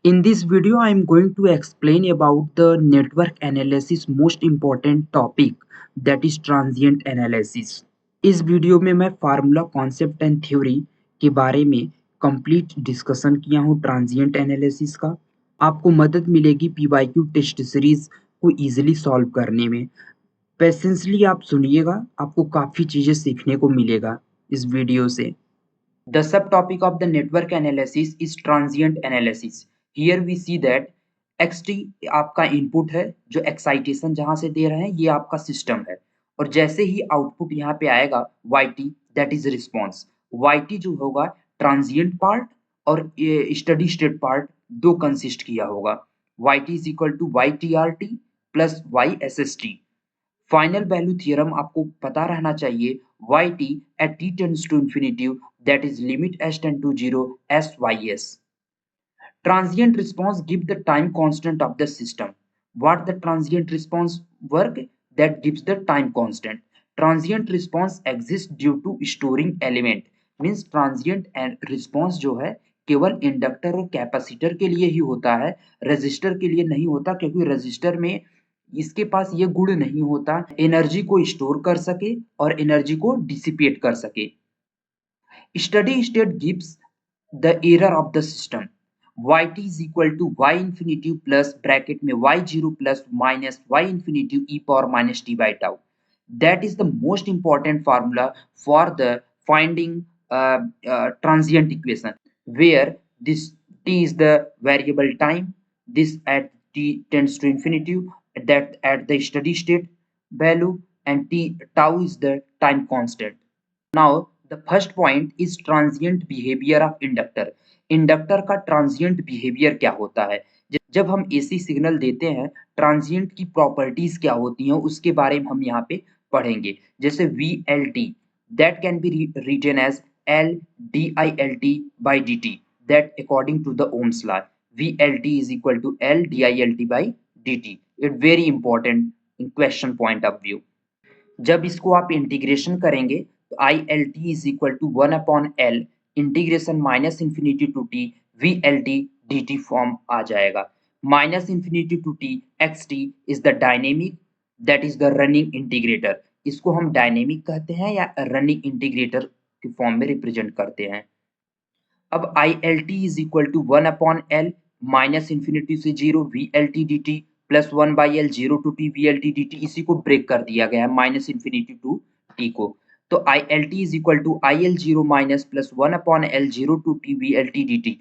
In this video, I am going to explain about the network analysis most important topic, that is transient analysis. इस video में मैं formula concept and theory के बारे में complete discussion किया हूँ transient analysis का। आपको मदद मिलेगी पीवाईक्यू टेस्ट सीरीज को इजीली सॉल्व करने में। पेशेंसली आप सुनिएगा, आपको काफ़ी चीज़ें सीखने को मिलेगा इस वीडियो से। The subtopic of the network analysis is transient analysis. Here we see that xt आपका इनपुट है, जो एक्साइटेशन जहां से दे रहे हैं ये आपका सिस्टम है, और जैसे ही आउटपुट यहाँ पे आएगा yt, that is response. yt जो होगा ट्रांजिएंट पार्ट और स्टडी स्टेट पार्ट दो कंसिस्ट किया होगा। yt is equal to ytrt plus ysst। Final value theorem आपको पता रहना चाहिए, yt at t tends to infinity, that is limit s tend to 0 sys. Transient response give the time constant of the system. What the transient response work? That gives the time constant. Transient response exists due to storing element. Means transient and response जो है केवल inductor और capacitor के लिए ही होता है, register के लिए नहीं होता, क्योंकि रजिस्टर में इसके पास ये गुण नहीं होता एनर्जी को स्टोर कर सके और एनर्जी को डिसिपेट कर सके। Steady state gives the error of the system. yt is equal to y infinity plus bracket में y0 plus minus y infinity e power minus t by tau. That is the most important formula for the finding transient equation, where this t is the variable time, this at t tends to infinity, that at the steady state value, and t tau is the time constant. Now the first point is transient behavior of inductor. Inductor का transient behaviour क्या होता है? जब हम AC signal देते हैं, transient की properties क्या होती हैं उसके बारे में हम यहाँ पे पढ़ेंगे। जैसे V L T, that can be written as L D I L T by D T, that according to the Ohm's law V L T is equal to L D I L T by D T. It very important in question point of view. जब इसको आप integration करेंगे तो I L T is equal to 1/L integration minus infinity to T V L T D T form आ जाएगा। Minus infinity to T X T is the dynamic, that is the running integrator. इसको हम dynamic कहते हैं या running integrator के form में represent करते हैं। अब I L T is equal to 1/L minus infinity से 0 V L T D T plus 1/L 0 to T V L T D T, इसी को ब्रेक कर दिया गया है माइनस इंफिनिटी टू टी को। तो I L T is equal to I L 0 minus plus 1/L 0 to T V L T D T.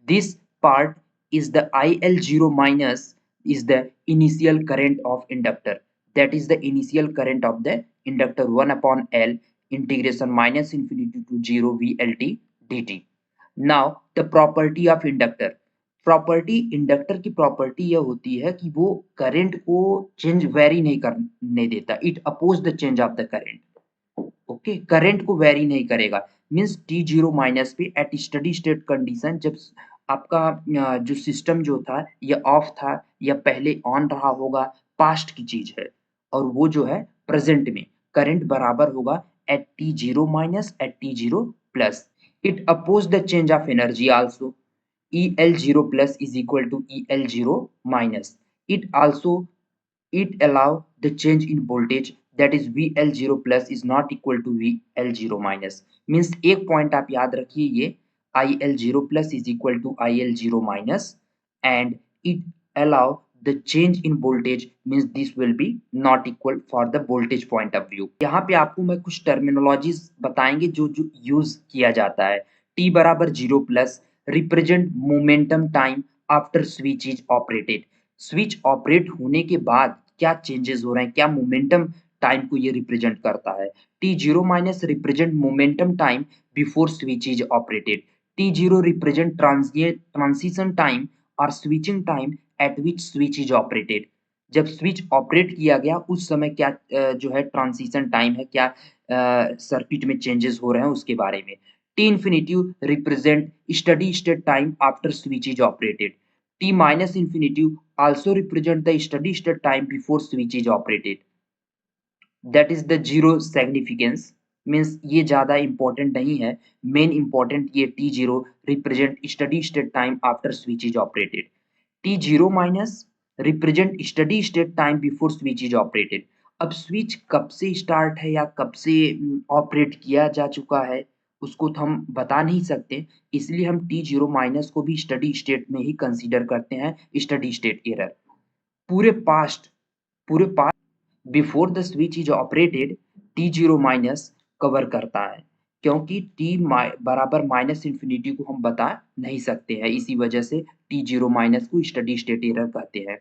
This part is the IL0 minus is the initial current of inductor, that is the initial current of the inductor 1/L integration minus infinity to 0 VLT dt. Now the property of inductor, property inductor की property यह होती है कि वो current को change very नहीं करने देता, it oppose the change of the current. Okay, current को वेरी नहीं करेगा, मींस T0 माइनस पे एट स्टडी स्टेट कंडीशन, जब आपका जो सिस्टम जो था ये ऑफ था या पहले ऑन रहा होगा, पास्ट की चीज है, और वो जो है प्रेजेंट में करंट बराबर होगा at T0 minus at T0 प्लस। It oppose the change of energy also, EL0 plus is equal to EL0 minus. It also allow the change in voltage, that is VL0 plus is not equal to VL0 minus. Means एक point आप याद रखिए, ये IL0 plus is equal to IL0 minus and it allow the change in voltage, means this will be not equal for the voltage point of view. यहाँ पे आपको मैं कुछ टर्मिनोलॉजीज बताएंगे जो यूज किया जाता है। T बराबर 0 plus represent momentum time after switch is operated. Switch operate होने के बाद क्या चेंजेस हो रहे हैं, क्या मोमेंटम टाइम को ये रिप्रेजेंट करता है। T0 minus represent momentum time before switch is operated. T0 represent transition time और switching time at which switch is operated. जब स्विच ऑपरेट किया गया उस समय क्या जो है ट्रांजिशन टाइम है, क्या सर्किट में चेंजेस हो रहे हैं उसके बारे में। T infinitive represent steady state time after switch is operated. T minus infinitive also represent the steady state time before switch is operated. That is the zero significance, means ये ज़्यादा important नहीं है, main important ये T0 represent steady state time after switch is operated. T zero minus represent steady state time before switch is operated. अब switch कब से start है या कब से ऑपरेट किया जा चुका है उसको तो हम बता नहीं सकते, इसलिए हम टी जीरो माइनस को भी स्टडी स्टेट में ही कंसीडर करते हैं स्टडी स्टेट एरर। पूरे पास्ट पूरे past before the switch is operated T zero minus cover करता है, क्योंकि टी बराबर माइनस इन्फिनिटी को हम बता नहीं सकते हैं, इसी वजह से टी जीरो माइनस को स्टडी स्टेट एरर कहते हैं।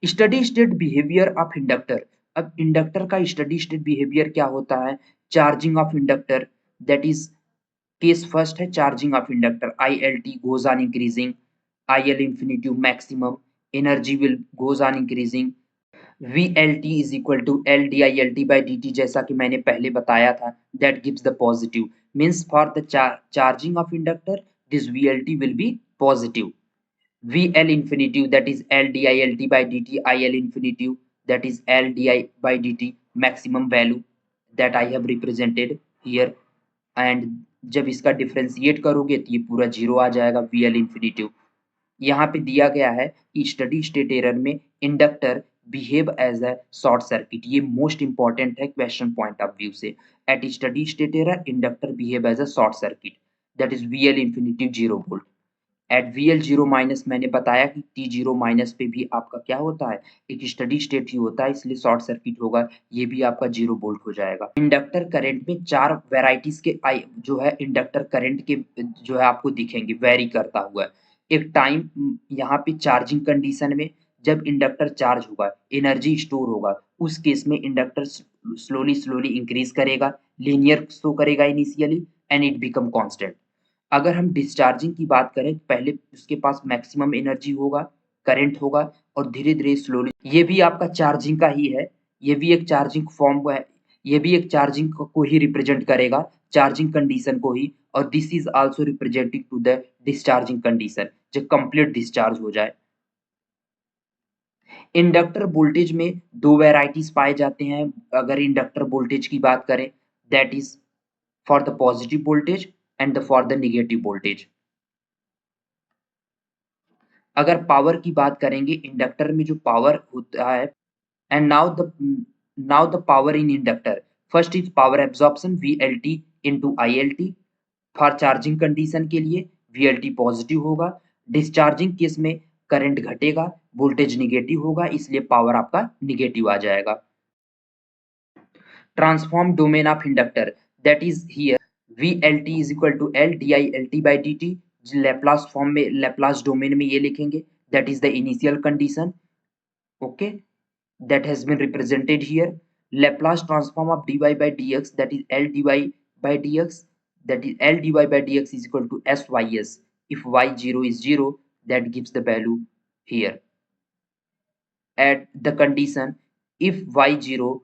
Steady state behaviour of inductor. अब इंडक्टर का स्टडी स्टेट बिहेवियर क्या होता है? Charging of inductor, that is case first है charging of inductor, I L T goes on increasing, I L infinity maximum, energy will goes on increasing, V L T is equal to L D I L T by D T, जैसा कि मैंने पहले बताया था, that gives the positive, means for the charging of inductor this we L T will be positive. VL infinitive, that is L dilt by dt, IL infinitive, that is L di by dt, maximum value that I have represented here, and जब इसका differentiate करोगे तो ये पूरा zero आ जाएगा VL infinitive। यहाँ पे दिया गया है कि स्टडी स्टेट एरर में inductor behave as a short circuit, ये मोस्ट इंपॉर्टेंट है क्वेश्चन पॉइंट ऑफ व्यू से। At steady state error inductor behave as a short circuit, that is VL infinitive 0 volt. At VL zero minus मैंने बताया कि T zero minus पे भी आपका क्या होता है, एक स्टडी स्टेट ही होता है, इसलिए शॉर्ट सर्किट होगा, ये भी आपका 0 वोल्ट हो जाएगा। इंडक्टर करंट में चार वेराइटीज के जो है इंडक्टर करंट के जो है आपको दिखेंगे वेरी करता हुआ। एक टाइम यहाँ पे चार्जिंग कंडीशन में जब इंडक्टर चार्ज होगा एनर्जी स्टोर होगा, उस केस में इंडक्टर स्लोली स्लोली इंक्रीज करेगा, लीनियर शो करेगा initially and it become constant. अगर हम डिस्चार्जिंग की बात करें तो पहले उसके पास मैक्सिमम एनर्जी होगा, करंट होगा और धीरे धीरे स्लोली, ये भी आपका चार्जिंग का ही है, ये भी एक चार्जिंग फॉर्म है, ये भी एक चार्जिंग को ही रिप्रेजेंट करेगा, चार्जिंग कंडीशन को ही, और this is also representing two the discharging condition, जब कंप्लीट डिस्चार्ज हो जाए। इंडक्टर वोल्टेज में दो वेराइटीज पाए जाते हैं, अगर इंडक्टर वोल्टेज की बात करें, that is for the positive voltage and the for the negative voltage. अगर पावर की बात करेंगे इंडक्टर में जो पावर होता है, and now the power in inductor, first is power absorption VLT into ILT, for charging condition के लिए VLT पॉजिटिव होगा, डिस्चार्जिंग केस में करंट घटेगा, वोल्टेज निगेटिव होगा, इसलिए पावर आपका निगेटिव आ जाएगा। Transform domain of inductor, that is here VLT is equal to L dilt by dt, Laplace form में लैप्लास डोमेन में ये लिखेंगे, that is the initial condition, okay, that has been represented here। Laplace transform of dy by dx, that is L dy by dx, that is L dy by dx is equal to SYS, if y0 is 0 that gives the value here, at the condition if y0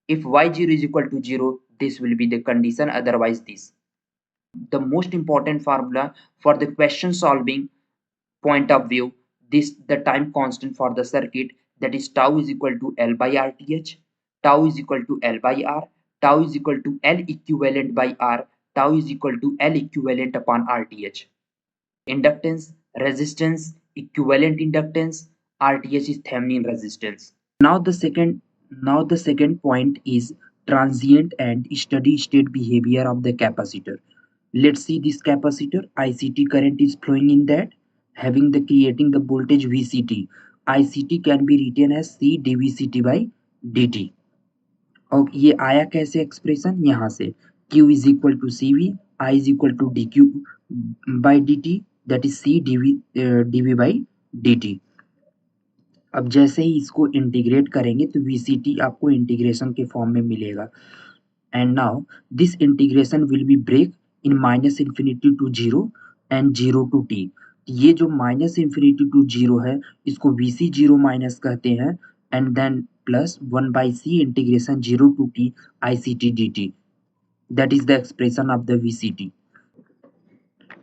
is equal to 0 this will be the condition, otherwise this. The most important formula for the question solving point of view, this the time constant for the circuit, that is tau is equal to L by RTH, tau is equal to L by R, tau is equal to L equivalent by R, tau is equal to L equivalent upon RTH। Inductance, resistance, equivalent inductance, RTH is Thevenin resistance। Now the second point is transient and steady state behavior of the capacitor। Let's see this capacitor, ICT current is flowing in that, having the creating the voltage VCT। ICT can be written as C dVCT by dt। और ये आया कैसे expression, यहाँ से Q is equal to CV, I is equal to dQ by dt, that is C dV by dt। अब जैसे ही इसको integrate करेंगे तो VCT आपको इंटीग्रेशन के फॉर्म में मिलेगा, and now this integration will be break in minus infinity to 0 and 0 to t। ये जो माइनस इंफिनिटी टू 0 है इसको VC 0 माइनस कहते हैं, and then plus 1 by C integration 0 to t ICT dt, that is the expression of the VCT।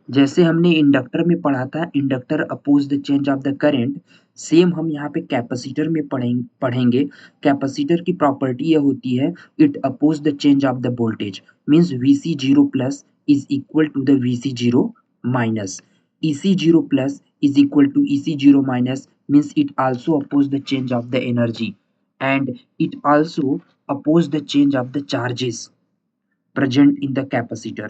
जैसे हमने inductor में पढ़ा था inductor oppose the change of the current, same हम यहाँ पे कैपेसिटर में पढ़ेंगे। कैपेसिटर की प्रॉपर्टी यह होती है it oppose the change of the voltage, means VC0 plus is equal to the VC0 minus. EC0 plus is equal to EC0 minus means it also oppose the change of the energy, and it also oppose the change of the charges present in the capacitor.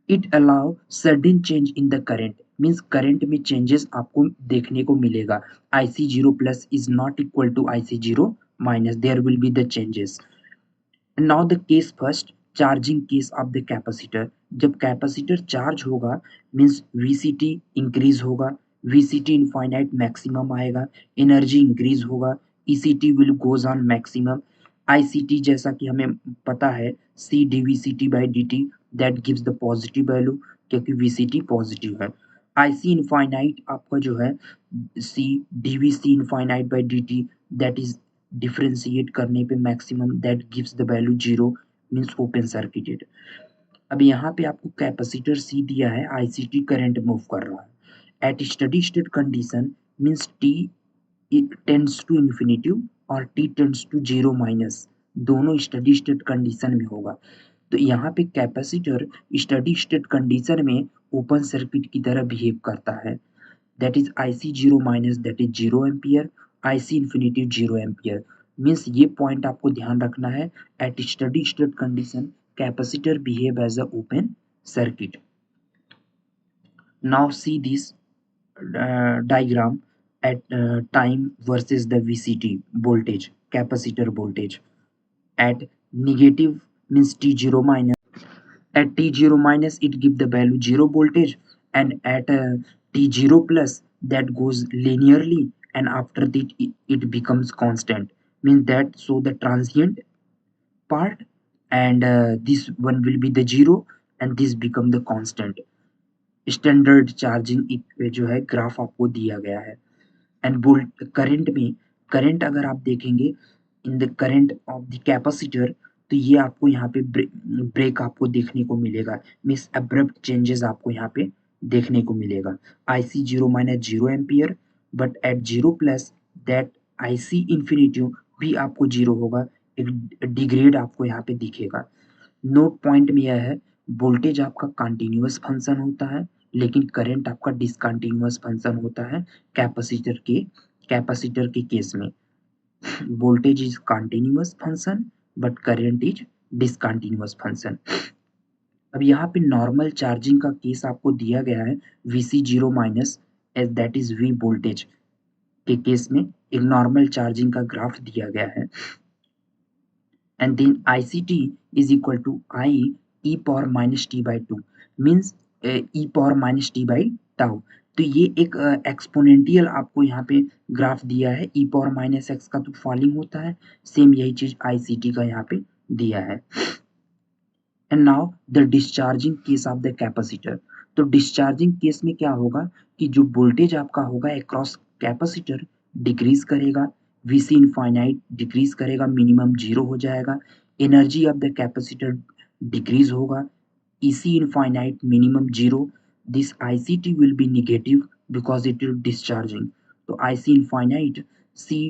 It allow sudden change in the current means current में changes आपको देखने को मिलेगा. IC0 plus is not equal to IC0 minus, there will be the changes. Now the case first, charging case of the capacitor. जब capacitor charge होगा means VCT increase होगा, VCT infinite maximum आएगा, energy increase होगा, ECT will goes on maximum. ICT जैसा कि हमें पता है C DVCT by D T, that gives the positive value क्योंकि वीसीटी पॉजिटिव है. आईसी इनफाइनाइट आपका जो है C DVC infinite by D T, that is differentiate करने पे maximum, that gives the value 0 means open circuited. अब यहाँ पे आपको कैपेसिटर सी दिया है, आईसीटी करंट मूव कर रहा है at steady state condition means T tends to infinitive और टी टेंड्स टू 0 माइनस, दोनों स्टडी स्टेट कंडीशन में होगा. तो यहाँ पे कैपेसिटर स्टडी स्टेट कंडीशन में ओपन सर्किट की तरह बिहेव करता है. that is IC0 minus, that is 0 ampere, IC infinity 0 ampere. Means ये पॉइंट आपको ध्यान रखना है. At steady state condition capacitor behave as a open circuit. Now see this diagram at time versus the VCT voltage, capacitor voltage at negative means T0 minus. At T0 minus it give the value 0 voltage, and at T0 plus that goes linearly, and after that it becomes constant, means that so the transient part, and this one will be the 0 and this become the constant. Standard charging जो है graph आपको दिया गया है. And volt current में, current अगर आप देखेंगे in the current of the capacitor, तो ये आपको यहाँ पे ब्रेक आपको देखने को मिलेगा, मीन्स अब्रप्ट चेंजेस आपको यहाँ पे देखने को मिलेगा. IC 0 minus 0 ampere, but at 0 plus that IC infinitive भी आपको 0 होगा, एक डिग्रेड आपको यहाँ पे दिखेगा. नोट पॉइंट में यह है वोल्टेज आपका कंटिन्यूअस फंक्शन होता है लेकिन करंट आपका डिसकंटिन्यूअस फंक्शन होता है. कैपेसिटर के केस में voltage is continuous function but current is discontinuous function. अब यहाँ पे नॉर्मल चार्जिंग का केस आपको दिया गया है VC0 minus as that is V voltage के केस में एक नॉर्मल चार्जिंग का ग्राफ दिया गया है. And then ICT is equal to I e power minus t by 2 means e power minus t by tau. तो ये एक एक्सपोनेंटियल आपको यहाँ पे ग्राफ दिया है, e पावर माइनस एक्स का तो फॉलिंग होता है, सेम यही चीज ICT का यहाँ पे दिया है. And now the discharging case of the capacitor. तो डिस्चार्जिंग केस में क्या होगा कि जो वोल्टेज आपका होगा अक्रॉस कैपेसिटर डिक्रीज करेगा, VC इनफाइनाइट डिक्रीज करेगा, मिनिमम 0 हो जाएगा, energy of the capacitor decrease होगा, EC infinite minimum 0, this ICT will be negative because it is discharging. तो IC infinite C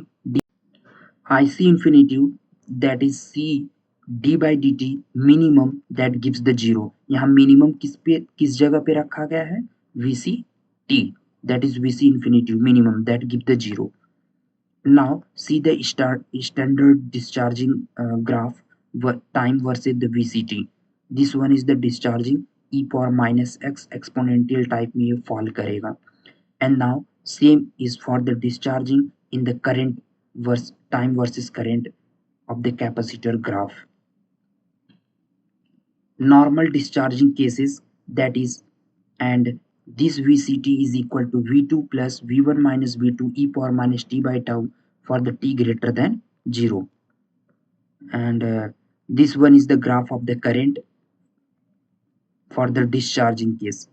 IC infinitive that is C d by dt minimum that gives the 0. यहाँ minimum किस जगह पे रखा गया है, VC T, that is VC infinitive minimum that gives the 0. Now see the standard discharging graph time versus the VCT. This one is the discharging e power minus x exponential type में ये fall करेगा. And now same is for the discharging in the current versus time versus current of the capacitor graph. Normal discharging cases, that is, and this VCT is equal to V2 plus V1 minus V2 e power minus t by tau for the t greater than 0. And this one is the graph of the current for the discharging case.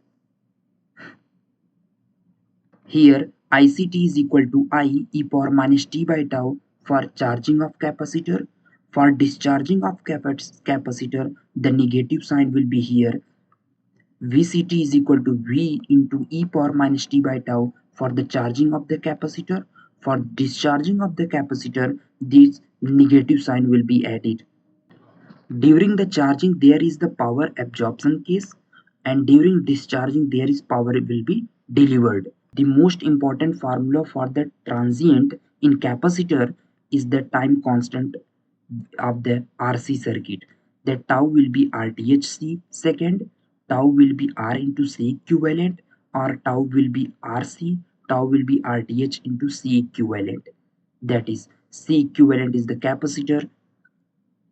Here ICT is equal to I e power minus t by tau for charging of capacitor. For discharging of capacitor, the negative sign will be here. VCT is equal to V into e power minus t by tau for the charging of the capacitor. For discharging of the capacitor, this negative sign will be added. During the charging, there is the power absorption case, and during discharging, there is power will be delivered. The most important formula for the transient in capacitor is the time constant of the RC circuit. The tau will be RTHC second, tau will be R into C equivalent, or tau will be RC, tau will be RTH into C equivalent. That is, C equivalent is the capacitor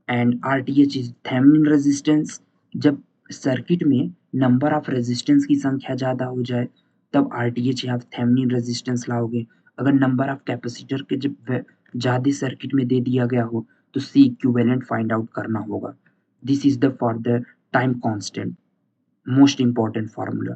and RTH is Thevenin resistance. जब circuit में number of resistance की संख्या ज़्यादा हो जाए तब RTH या Thevenin resistance लाओगे. अगर नंबर ऑफ कैपेसिटर के जब ज़्यादा सर्किट में दे दिया गया हो तो C इक्विवेलेंट फाइंड आउट करना होगा. This is the for the time constant most important formula.